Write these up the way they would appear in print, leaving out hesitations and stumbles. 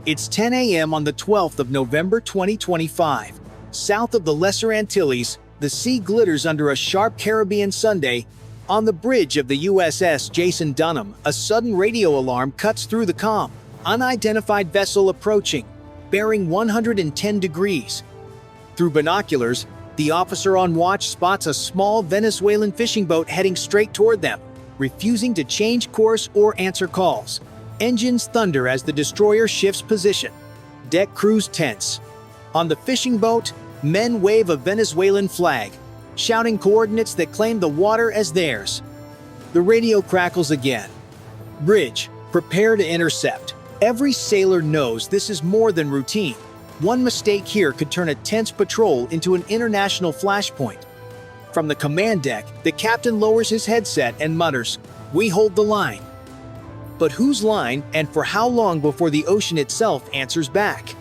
It's 10 a.m. on the 12th of November 2025. South of the Lesser Antilles, the sea glitters under a sharp Caribbean Sunday. On the bridge of the USS Jason Dunham, a sudden radio alarm cuts through the calm. Unidentified vessel approaching, bearing 110 degrees. Through binoculars, the officer on watch spots a small Venezuelan fishing boat heading straight toward them, refusing to change course or answer calls. Engines thunder as the destroyer shifts position. Deck crews tense. On the fishing boat, men wave a Venezuelan flag, shouting coordinates that claim the water as theirs. The radio crackles again. Bridge, prepare to intercept. Every sailor knows this is more than routine. One mistake here could turn a tense patrol into an international flashpoint. From the command deck, the captain lowers his headset and mutters, "We hold the line." But whose line, and for how long before the ocean itself answers back?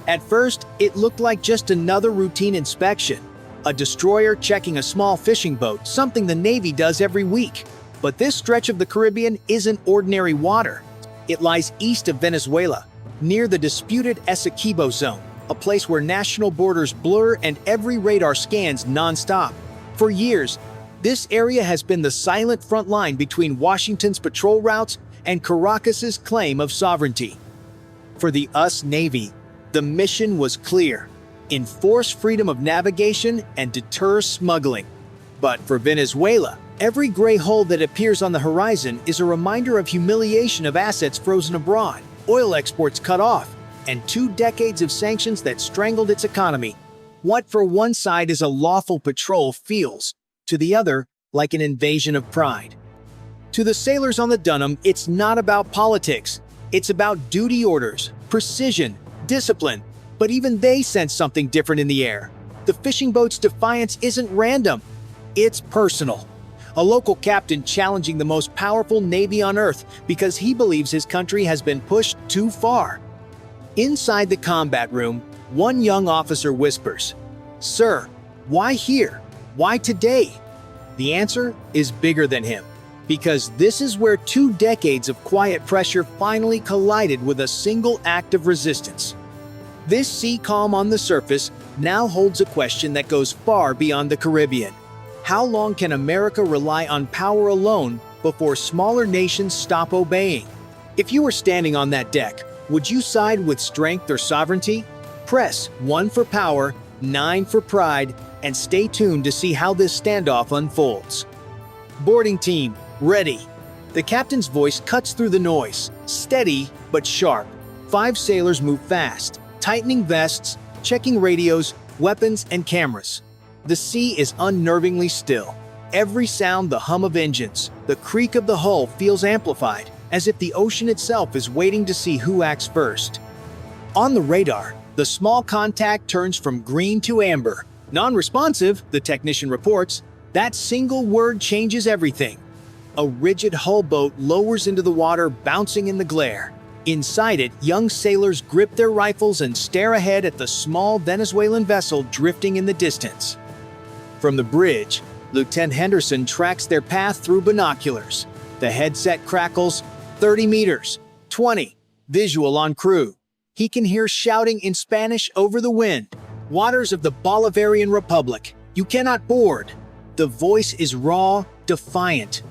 At first, it looked like just another routine inspection. A destroyer checking a small fishing boat, something the Navy does every week. But this stretch of the Caribbean isn't ordinary water. It lies east of Venezuela, near the disputed Essequibo Zone, a place where national borders blur and every radar scans non-stop. For years, this area has been the silent front line between Washington's patrol routes and Caracas's claim of sovereignty. For the US Navy, the mission was clear: enforce freedom of navigation and deter smuggling. But for Venezuela, every gray hull that appears on the horizon is a reminder of humiliation of assets frozen abroad, oil exports cut off, and 2 decades of sanctions that strangled its economy. What for one side is a lawful patrol feels, to the other, like an invasion of pride. To the sailors on the Dunham, it's not about politics. It's about duty orders, precision, discipline. But even they sense something different in the air. The fishing boat's defiance isn't random. It's personal. A local captain challenging the most powerful navy on earth because he believes his country has been pushed too far. Inside the combat room, one young officer whispers, "Sir, why here? Why today?" The answer is bigger than him, because this is where 2 decades of quiet pressure finally collided with a single act of resistance. This sea calm on the surface now holds a question that goes far beyond the Caribbean. How long can America rely on power alone before smaller nations stop obeying? If you were standing on that deck, would you side with strength or sovereignty? Press 1 for power, 9 for pride, and stay tuned to see how this standoff unfolds. Boarding team, ready. The captain's voice cuts through the noise, steady but sharp. 5 sailors move fast, tightening vests, checking radios, weapons, and cameras. The sea is unnervingly still. Every sound, the hum of engines, the creak of the hull feels amplified, as if the ocean itself is waiting to see who acts first. On the radar, the small contact turns from green to amber. Non-responsive, the technician reports. That single word changes everything. A rigid hull boat lowers into the water, bouncing in the glare. Inside it, young sailors grip their rifles and stare ahead at the small Venezuelan vessel drifting in the distance. From the bridge, Lieutenant Henderson tracks their path through binoculars. The headset crackles, 30 meters, 20, visual on crew. He can hear shouting in Spanish over the wind. "Waters of the Bolivarian Republic, you cannot board." The voice is raw, defiant.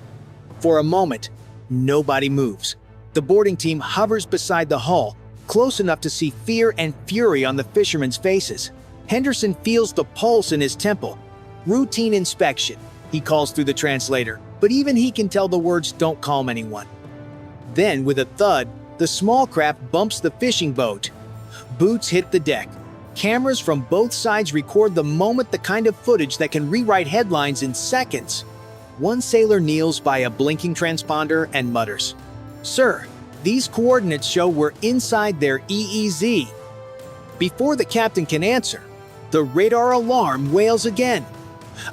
For a moment, nobody moves. The boarding team hovers beside the hull, close enough to see fear and fury on the fishermen's faces. Henderson feels the pulse in his temple. "Routine inspection," he calls through the translator, but even he can tell the words don't calm anyone. Then, with a thud, the small craft bumps the fishing boat. Boots hit the deck. Cameras from both sides record the moment, the kind of footage that can rewrite headlines in seconds. One sailor kneels by a blinking transponder and mutters, "Sir, these coordinates show we're inside their EEZ." Before the captain can answer, the radar alarm wails again.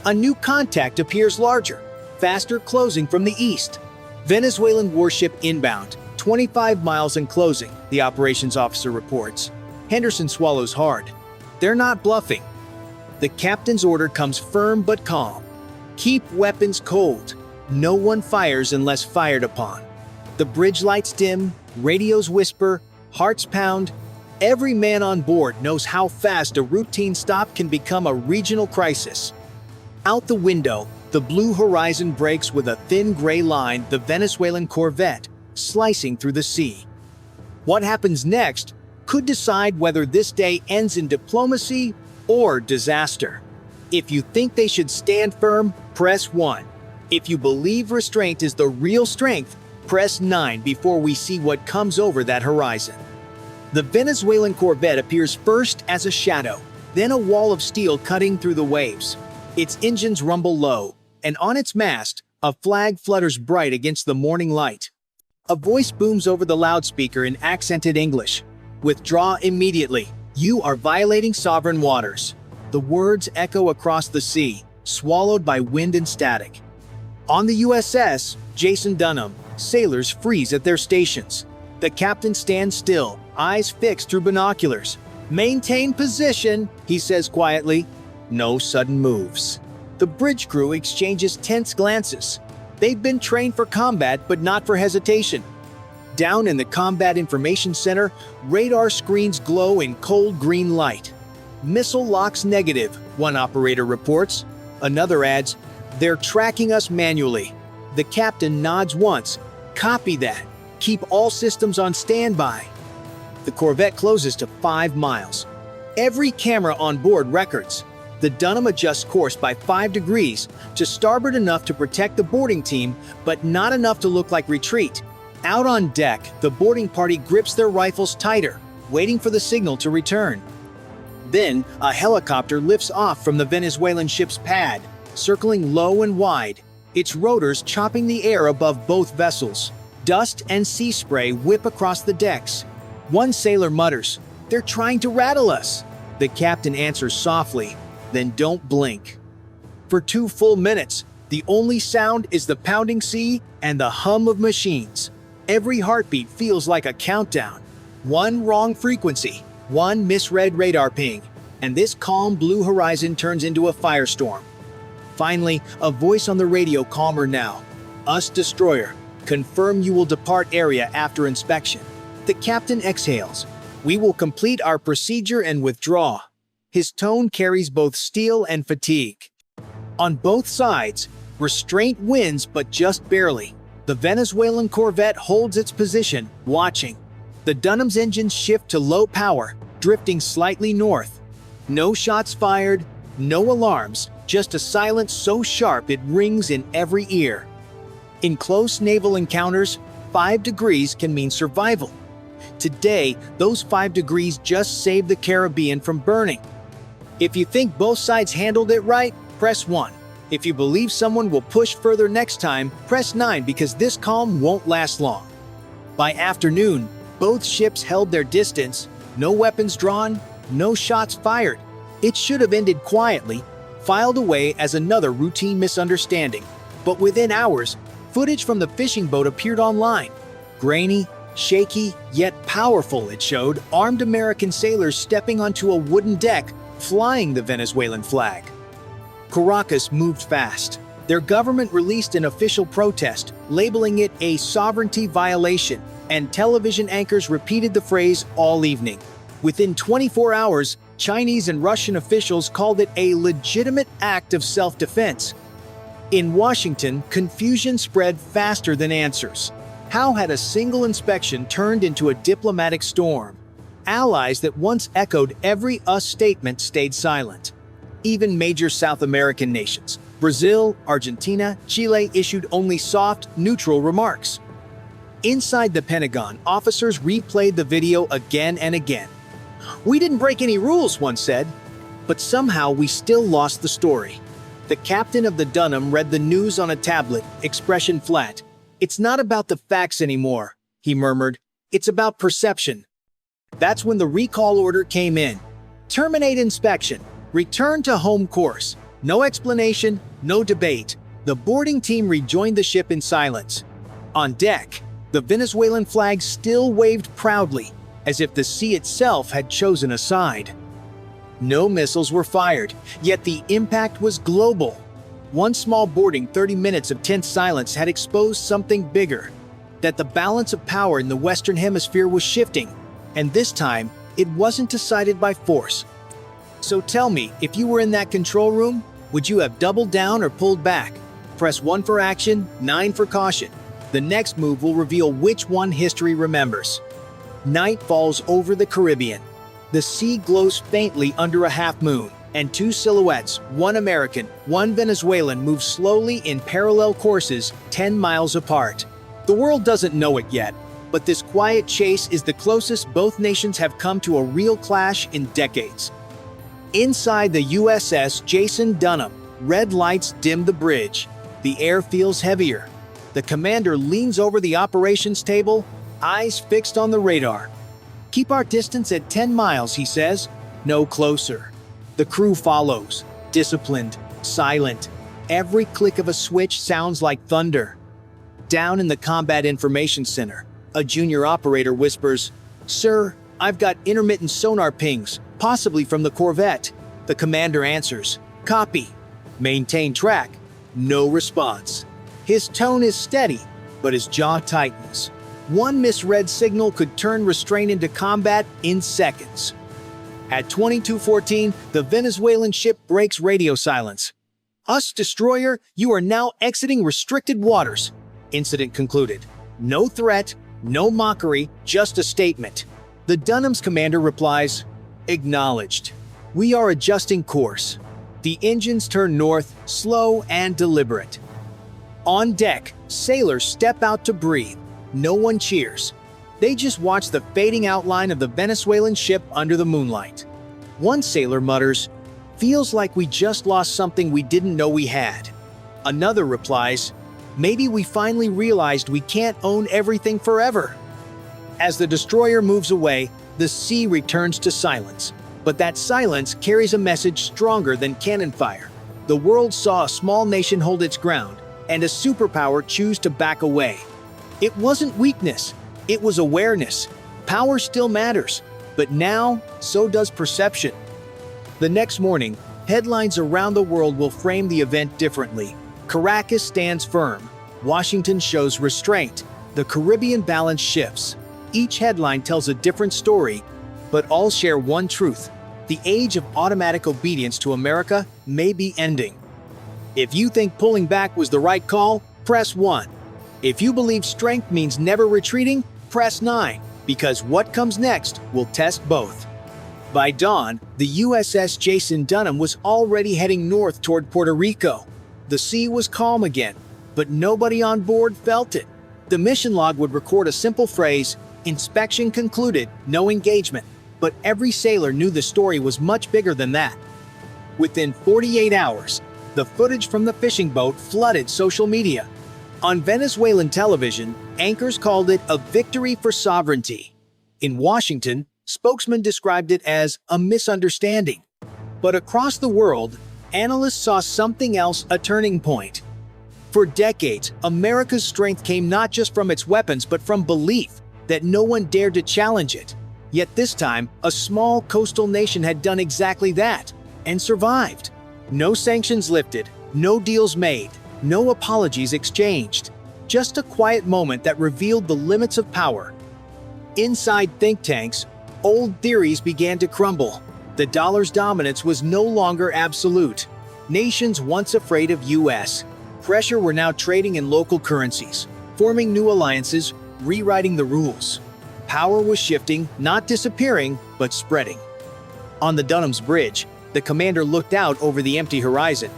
A new contact appears larger, faster, closing from the east. Venezuelan warship inbound, 25 miles and closing, the operations officer reports. Henderson swallows hard. They're not bluffing. The captain's order comes firm but calm. "Keep weapons cold. No one fires unless fired upon." The bridge lights dim, radios whisper, Hearts pound. Every man on board knows how fast a routine stop can become a regional crisis. Out the window, the blue horizon breaks with a thin gray line, the Venezuelan corvette, slicing through the sea. What happens next could decide whether this day ends in diplomacy or disaster. If you think they should stand firm, press 1. If you believe restraint is the real strength, press 9 before we see what comes over that horizon. The Venezuelan corvette appears first as a shadow, then a wall of steel cutting through the waves. Its engines rumble low, and on its mast, a flag flutters bright against the morning light. A voice booms over the loudspeaker in accented English. "Withdraw immediately. You are violating sovereign waters." The words echo across the sea, swallowed by wind and static. On the USS Jason Dunham, sailors freeze at their stations. The captain stands still, eyes fixed through binoculars. "Maintain position," he says quietly. No sudden moves. The bridge crew exchanges tense glances. They've been trained for combat, but not for hesitation. Down in the Combat Information Center, radar screens glow in cold green light. "Missile locks negative," one operator reports. Another adds, "They're tracking us manually." The captain nods once. "Copy that. Keep all systems on standby." The corvette closes to 5 miles. Every camera on board records. The Dunham adjusts course by 5 degrees, to starboard enough to protect the boarding team, but not enough to look like retreat. Out on deck, the boarding party grips their rifles tighter, waiting for the signal to return. Then, a helicopter lifts off from the Venezuelan ship's pad, circling low and wide, its rotors chopping the air above both vessels. Dust and sea spray whip across the decks. One sailor mutters, "They're trying to rattle us." The captain answers softly, "Then don't blink." For 2 full minutes, the only sound is the pounding sea and the hum of machines. Every heartbeat feels like a countdown. One wrong frequency, one misread radar ping, and this calm blue horizon turns into a firestorm. Finally, a voice on the radio, calmer now. "Us destroyer, confirm you will depart area after inspection." The captain exhales. "We will complete our procedure and withdraw." His tone carries both steel and fatigue. On both sides, restraint wins, but just barely. The Venezuelan corvette holds its position, watching. The Dunham's engines shift to low power, drifting slightly north. No shots fired, no alarms, just a silence so sharp it rings in every ear. In close naval encounters, 5 degrees can mean survival. Today, those 5 degrees just saved the Caribbean from burning. If you think both sides handled it right, press 1. If you believe someone will push further next time, press 9 because this calm won't last long. By afternoon, both ships held their distance, no weapons drawn, no shots fired. It should have ended quietly, filed away as another routine misunderstanding. But within hours, footage from the fishing boat appeared online. Grainy, shaky, yet powerful, it showed armed American sailors stepping onto a wooden deck, flying the Venezuelan flag. Caracas moved fast. Their government released an official protest, labeling it a sovereignty violation, and television anchors repeated the phrase all evening. Within 24 hours, Chinese and Russian officials called it a legitimate act of self-defense. In Washington, confusion spread faster than answers. How had a single inspection turned into a diplomatic storm? Allies that once echoed every "us" statement stayed silent. Even major South American nations, Brazil, Argentina, Chile, issued only soft, neutral remarks. Inside the Pentagon, officers replayed the video again and again. "We didn't break any rules," one said. But somehow we still lost the story. The captain of the Dunham read the news on a tablet, expression flat. "It's not about the facts anymore," he murmured. "It's about perception." That's when the recall order came in. Terminate inspection. Return to home course. No explanation, no debate. The boarding team rejoined the ship in silence. On deck, the Venezuelan flag still waved proudly, as if the sea itself had chosen a side. No missiles were fired, yet the impact was global. One small boarding, 30 minutes of tense silence had exposed something bigger. That the balance of power in the Western Hemisphere was shifting. And this time, it wasn't decided by force. So tell me, if you were in that control room, would you have doubled down or pulled back? Press 1 for action, 9 for caution. The next move will reveal which one history remembers. Night falls over the Caribbean. The sea glows faintly under a half moon, and two silhouettes, one American, one Venezuelan, move slowly in parallel courses 10 miles apart. The world doesn't know it yet, but this quiet chase is the closest both nations have come to a real clash in decades. Inside the USS Jason Dunham, red lights dim the bridge. The air feels heavier. The commander leans over the operations table, eyes fixed on the radar. "Keep our distance at 10 miles, he says. "No closer." The crew follows, disciplined, silent. Every click of a switch sounds like thunder. Down in the Combat Information Center, a junior operator whispers, "Sir, I've got intermittent sonar pings, possibly from the corvette." The commander answers, "Copy." "Maintain track." No response. His tone is steady, but his jaw tightens. One misread signal could turn restraint into combat in seconds. At 22:14, the Venezuelan ship breaks radio silence. "Us destroyer, you are now exiting restricted waters." Incident concluded. No threat, no mockery, just a statement. The Dunham's commander replies, "Acknowledged. We are adjusting course." The engines turn north, slow and deliberate. On deck, sailors step out to breathe. No one cheers. They just watch the fading outline of the Venezuelan ship under the moonlight. One sailor mutters, "Feels like we just lost something we didn't know we had." Another replies, "Maybe we finally realized we can't own everything forever." As the destroyer moves away, the sea returns to silence. But that silence carries a message stronger than cannon fire. The world saw a small nation hold its ground, and a superpower choose to back away. It wasn't weakness, it was awareness. Power still matters, but now, so does perception. The next morning, headlines around the world will frame the event differently. Caracas stands firm. Washington shows restraint. The Caribbean balance shifts. Each headline tells a different story, but all share one truth. The age of automatic obedience to America may be ending. If you think pulling back was the right call, press 1. If you believe strength means never retreating, press 9, because what comes next will test both. By dawn, the USS Jason Dunham was already heading north toward Puerto Rico. The sea was calm again, but nobody on board felt it. The mission log would record a simple phrase, "Inspection concluded, no engagement." But every sailor knew the story was much bigger than that. Within 48 hours, the footage from the fishing boat flooded social media. On Venezuelan television, anchors called it a victory for sovereignty. In Washington, spokesmen described it as a misunderstanding. But across the world, analysts saw something else, a turning point. For decades, America's strength came not just from its weapons but from belief that no one dared to challenge it. Yet this time, a small coastal nation had done exactly that, and survived. No sanctions lifted, no deals made, no apologies exchanged. Just a quiet moment that revealed the limits of power. Inside think tanks, old theories began to crumble. The dollar's dominance was no longer absolute. Nations once afraid of US pressure were now trading in local currencies, forming new alliances, rewriting the rules. Power was shifting, not disappearing, but spreading. On the Dunham's bridge, the commander looked out over the empty horizon.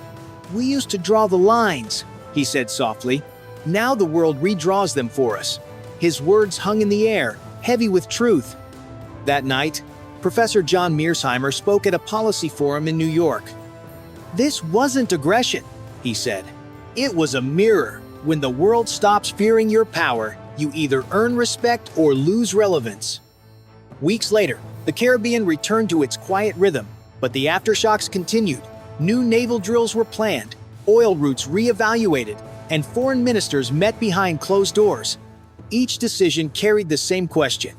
"We used to draw the lines," he said softly. "Now the world redraws them for us." His words hung in the air, heavy with truth. That night, Professor John Mearsheimer spoke at a policy forum in New York. "This wasn't aggression," he said. "It was a mirror. When the world stops fearing your power, you either earn respect or lose relevance." Weeks later, the Caribbean returned to its quiet rhythm, but the aftershocks continued. New naval drills were planned, oil routes re-evaluated, and foreign ministers met behind closed doors. Each decision carried the same question: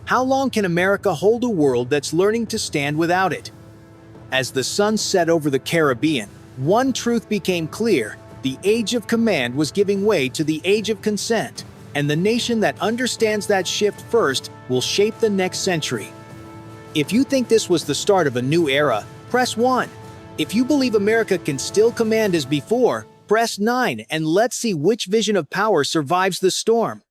how long can America hold a world that's learning to stand without it? As the sun set over the Caribbean, one truth became clear: the age of command was giving way to the age of consent. and the nation that understands that shift first will shape the next century. If you think this was the start of a new era, press 1. If you believe America can still command as before, press 9, and let's see which vision of power survives the storm.